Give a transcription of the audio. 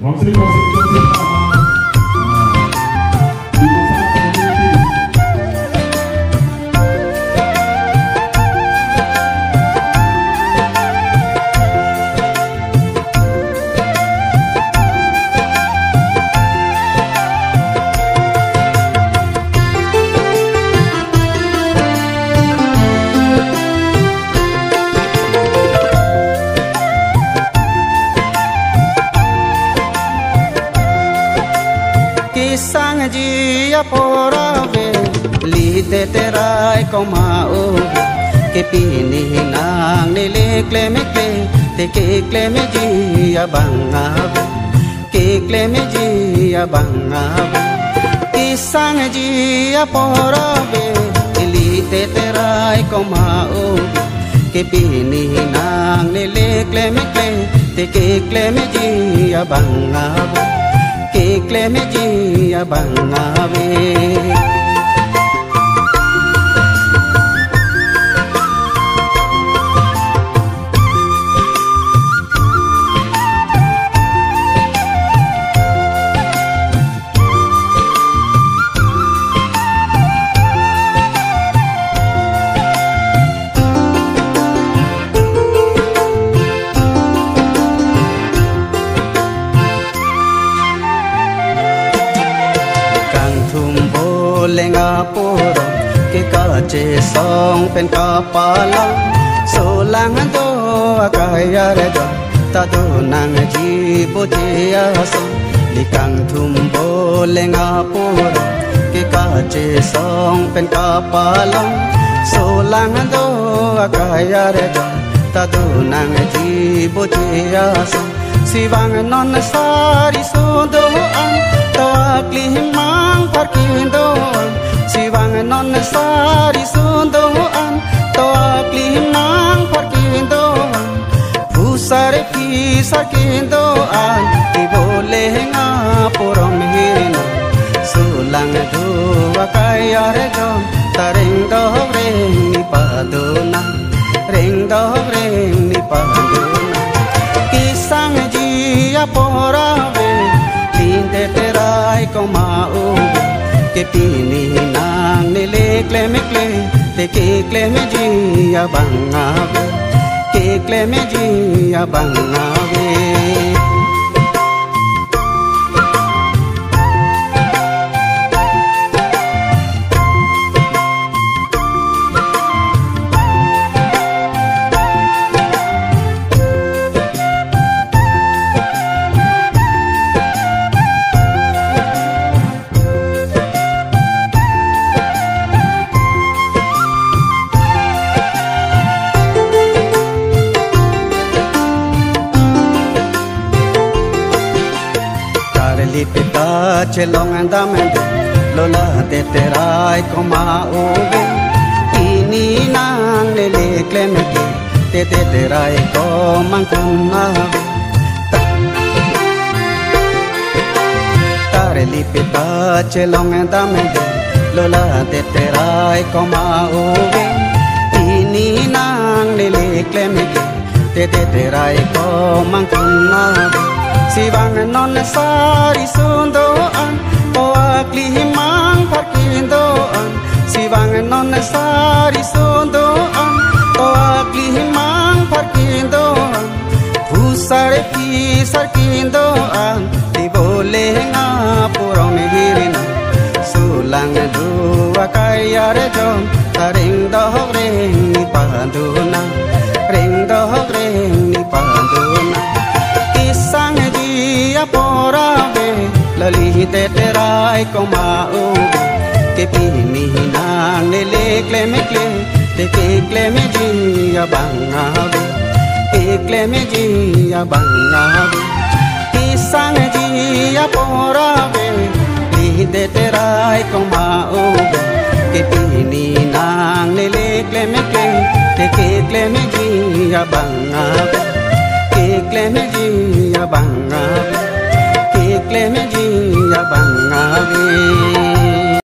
Vamos seguir com sang ji apora ve li te terai koma o ke pini nang ne le kle me kle te ke kle me ji abanga ke kle me ji abanga ki sang ji apora ve li te terai koma o ke pini nang ne le kle me kle te ke kle me ji abanga ke kle me ji abanga ve lenga poro ke kache song pen kapala solang do akaya re do ta do nang ji bo je aso likang thumbo lenga poro ke kache song pen kapala solang do akaya re do ta do nang ji bo je aso siwang non sari so do an to akli mang parkindo siwang non sari sundo an to akli mang parkindo pusare pi sarkindo an ti bole nga porom hina sulang do akaya re do tareng do reng ni padona reng do reng ni padona kisang ji apora ve linde terai koma o ke pini nang ne le kle me kle te ke kle me ji abanga ve ke kle me ji abanga ve lipita chelong andamende lola te terai koma ove ini nang le le klemeke te terai komang kunna tare lipita chelong andamende lola te terai koma ove ini nang le le klemeke te terai komang kunna siwang non sari sundo an o akli mang parkindo an siwang non sari sundo an o akli mang parkindo an pusare pi sarkindo an ti bole nga purom hirina sulang du akaya re jom tareng do reng ni panduna reng do reng ni panduna kisang apora ve lali te terai koma o ke pini nang ne le kle me kle te ke kle me ji abanga ve ke kle me ji abanga ve kisang ji apora ve li te terai koma o ke pini nang ne le kle me kle te ke kle me ji abanga ve ke kle me ji abanga ve ke kle me ji abanga ve